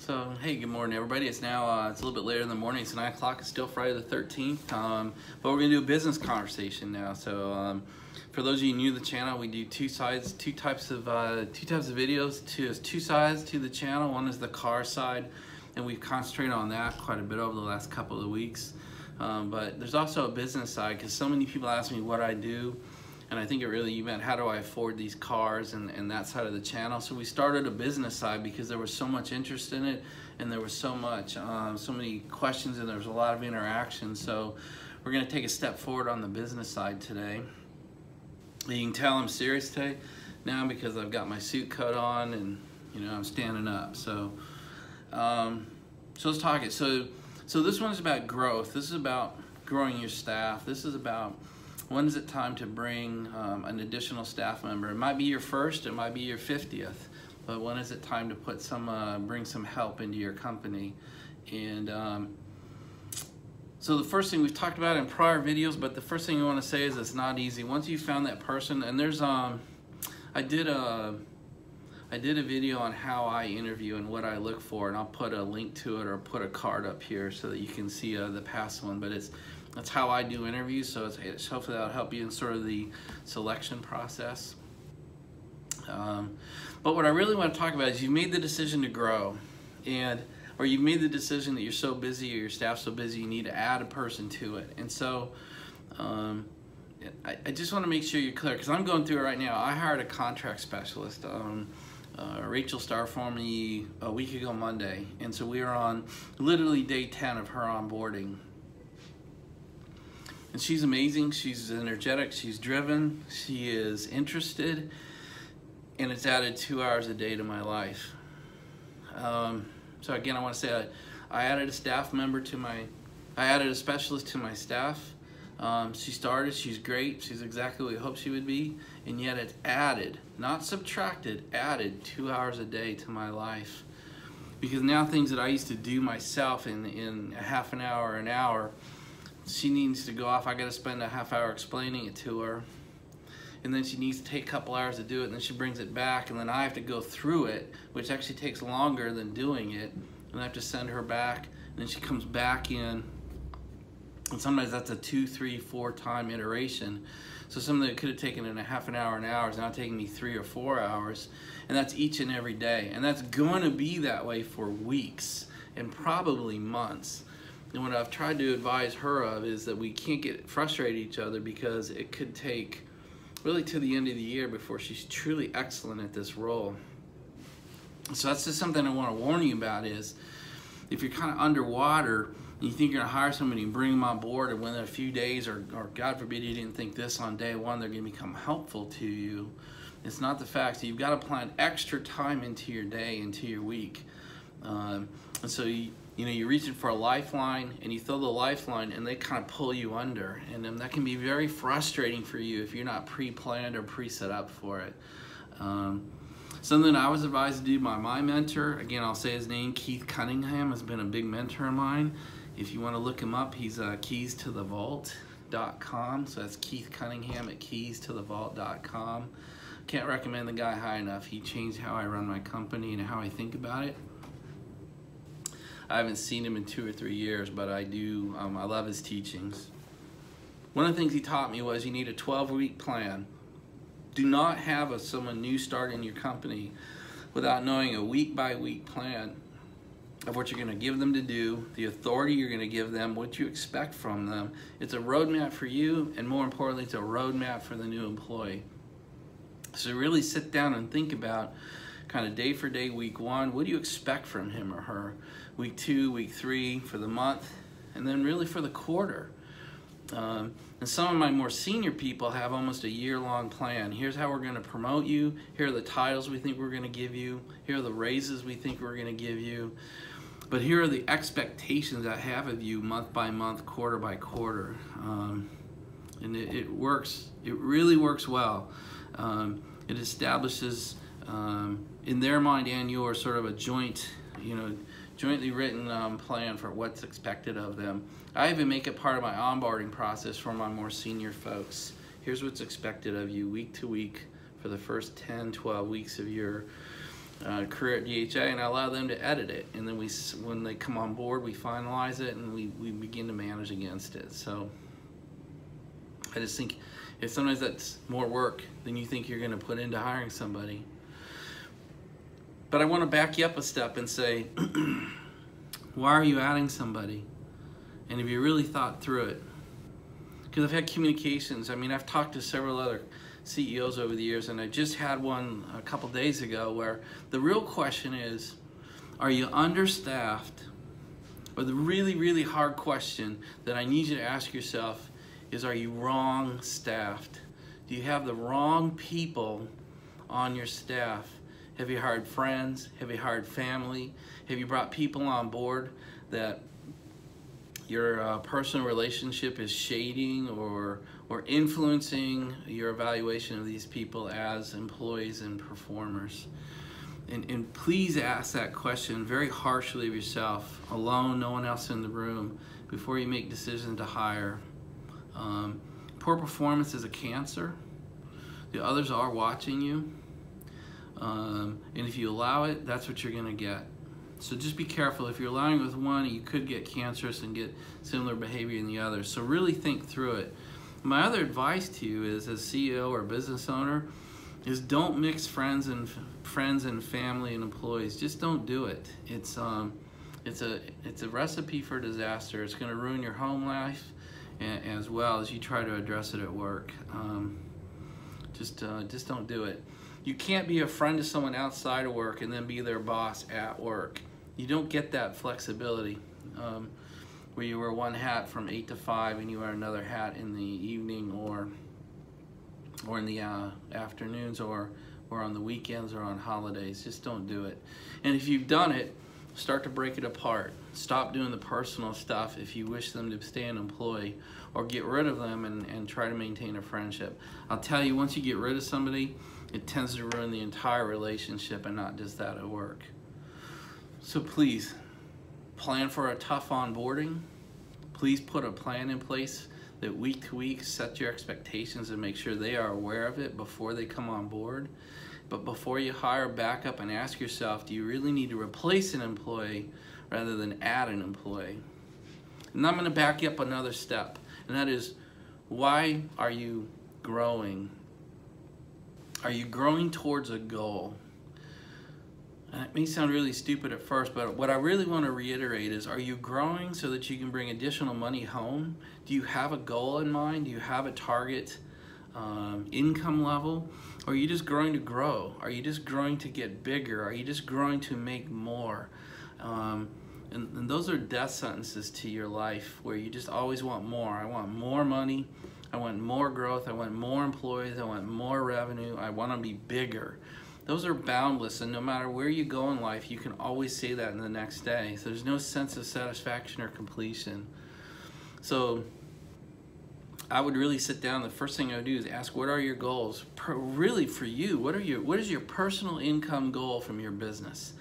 So, hey, good morning, everybody. It's now, it's a little bit later in the morning. It's 9 o'clock. It's still Friday the 13th. But we're going to do a business conversation now. So, for those of you new to the channel, we do two types of videos. Two sides to the channel. One is the car side, and we've concentrated on that quite a bit over the last couple of weeks. But there's also a business side, because so many people ask me what I do. And I think it really meant how do I afford these cars and that side of the channel. So we started a business side because there was so much interest in it, and there was so many questions, and there was a lot of interaction. So we're going to take a step forward on the business side today. You can tell I'm serious today now because I've got my suit coat on and I'm standing up. So let's talk it. So this one is about growth. This is about growing your staff. This is about when is it time to bring an additional staff member? It might be your first, it might be your 50th, but when is it time to put bring some help into your company? And so the first thing we've talked about in prior videos, but the first thing I want to say is it's not easy. Once you found that person, and there's I did a video on how I interview and what I look for, and I'll put a link to it or put a card up here so that you can see the past one. But that's how I do interviews, so hopefully that'll help you in sort of the selection process. But what I really want to talk about is you've made the decision to grow, or you've made the decision that you're so busy, or your staff's so busy, you need to add a person to it. And so I just want to make sure you're clear, because I'm going through it right now. I hired a contract specialist. Rachel started for me a week ago Monday, and so we are on literally day 10 of her onboarding. And she's amazing, she's energetic, she's driven, she is interested, and it's added 2 hours a day to my life. So again, I want to say I added a specialist to my staff. She started, she's great, she's exactly what we hoped she would be, and yet it's added, not subtracted, added 2 hours a day to my life. Because now things that I used to do myself in a half an hour, she needs to go off. I got to spend a half hour explaining it to her, and then she needs to take a couple hours to do it, and then she brings it back, and then I have to go through it, which actually takes longer than doing it, and I have to send her back, and then she comes back in, and sometimes that's a 2, 3, 4 time iteration. So something that could have taken in a half an hour is now taking me 3 or 4 hours, and that's each and every day, and that's going to be that way for weeks and probably months. And what I've tried to advise her of is that we can't get frustrated at each other, because it could take really to the end of the year before she's truly excellent at this role. So that's just something I want to warn you about, is if you're kind of underwater and you think you're going to hire somebody and bring them on board, and within a few days, or God forbid you didn't think this on day one, they're going to become helpful to you. It's not the fact. So you've got to plan extra time into your day, into your week. And so you're reaching for a lifeline, and you throw the lifeline, and they kind of pull you under, and that can be very frustrating for you if you're not pre-planned or pre-set up for it. Something I was advised to do by my mentor, again, I'll say his name, Keith Cunningham, has been a big mentor of mine. If you want to look him up, he's keystothevault.com, so that's Keith Cunningham at keystothevault.com. Can't recommend the guy high enough. He changed how I run my company and how I think about it. I haven't seen him in 2 or 3 years, but I do. I love his teachings. One of the things he taught me was you need a 12-week plan. Do not have someone new start in your company without knowing a week-by-week plan of what you're going to give them to do, the authority you're going to give them, what you expect from them. It's a roadmap for you, and more importantly, it's a roadmap for the new employee. So really sit down and think about kind of day for day, week 1, what do you expect from him or her? Week 2, week 3, for the month, and then really for the quarter. And some of my more senior people have almost a year-long plan. Here's how we're going to promote you. Here are the titles we think we're going to give you. Here are the raises we think we're going to give you. But here are the expectations I have of you month by month, quarter by quarter. And it works. It really works well. It establishes in their mind and yours sort of a jointly written plan for what's expected of them. I even make it part of my onboarding process for my more senior folks. Here's what's expected of you week to week for the first 10, 12 weeks of your career at DHA, and I allow them to edit it. And then when they come on board, we finalize it and we begin to manage against it. So I just think if sometimes that's more work than you think you're going to put into hiring somebody. But I want to back you up a step and say, why are you adding somebody? And have you really thought through it? Because I've had communications. I mean, I've talked to several other CEOs over the years, and I just had one a couple days ago where the real question is, are you understaffed? Or the really, really hard question that I need you to ask yourself is, are you wrong staffed? Do you have the wrong people on your staff? Have you hired friends? Have you hired family? Have you brought people on board that your personal relationship is shading or influencing your evaluation of these people as employees and performers? And please ask that question very harshly of yourself, alone, no one else in the room, before you make decisions to hire. Poor performance is a cancer. The others are watching you. And if you allow it, that's what you're going to get. So just be careful. If you're allowing it with one, you could get cancerous and get similar behavior in the other. So really think through it. My other advice to you is, as CEO or business owner, is don't mix friends and family and employees. Just don't do it. It's a recipe for disaster. It's going to ruin your home life as well as you try to address it at work. Just don't do it. You can't be a friend to someone outside of work and then be their boss at work. You don't get that flexibility where you wear one hat from 8 to 5 and you wear another hat in the evening or in the afternoons or on the weekends or on holidays. Just don't do it. And if you've done it, start to break it apart. Stop doing the personal stuff if you wish them to stay an employee, or get rid of them and try to maintain a friendship. I'll tell you, once you get rid of somebody, it tends to ruin the entire relationship and not just that at work. So please, plan for a tough onboarding. Please put a plan in place that week to week set your expectations and make sure they are aware of it before they come on board. But before you hire, back up and ask yourself, do you really need to replace an employee rather than add an employee? And I'm going to back you up another step, and that is, why are you growing? Are you growing towards a goal? And it may sound really stupid at first, but what I really want to reiterate is, are you growing so that you can bring additional money home? Do you have a goal in mind? Do you have a target income level? Or are you just growing to grow? Are you just growing to get bigger? Are you just growing to make more? And those are death sentences to your life, where you just always want more. I want more money. I want more growth. I want more employees. I want more revenue. I want to be bigger. Those are boundless, and no matter where you go in life, you can always say that in the next day. So there's no sense of satisfaction or completion. So I would really sit down. The first thing I would do is ask, what are your goals? Really for you, what is your personal income goal from your business?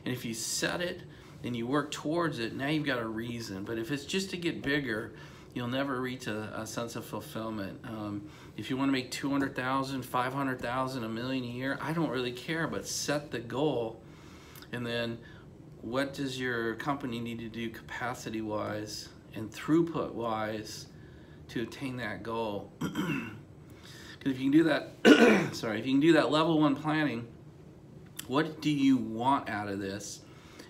And if you set it and you work towards it, now you've got a reason. But if it's just to get bigger, you'll never reach a sense of fulfillment. If you want to make $200,000, $500,000, $1 million a year, I don't really care, but set the goal. And then what does your company need to do capacity-wise and throughput-wise to attain that goal? Because if you can do that, if you can do that level 1 planning, what do you want out of this?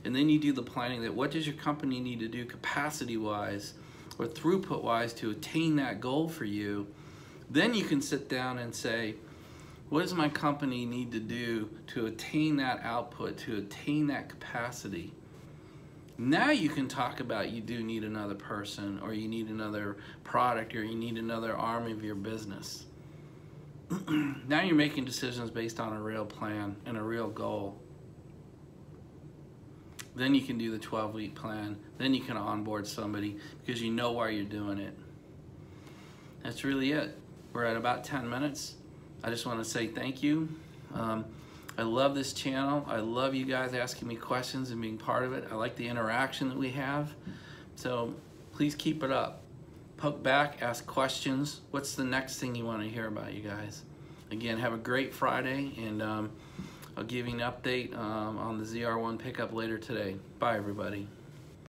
And then you do the planning that what does your company need to do capacity-wise or throughput-wise to attain that goal for you. Then you can sit down and say, what does my company need to do to attain that output, to attain that capacity? Now you can talk about, you do need another person, or you need another product, or you need another arm of your business. Now you're making decisions based on a real plan and a real goal. Then you can do the 12-week plan. Then you can onboard somebody because you know why you're doing it. That's really it. We're at about 10 minutes. I just want to say thank you. I love this channel. I love you guys asking me questions and being part of it. I like the interaction that we have. So please keep it up. Poke back, ask questions. What's the next thing you want to hear about, you guys? Again, have a great Friday, and I'll give you an update on the ZR1 pickup later today. Bye, everybody.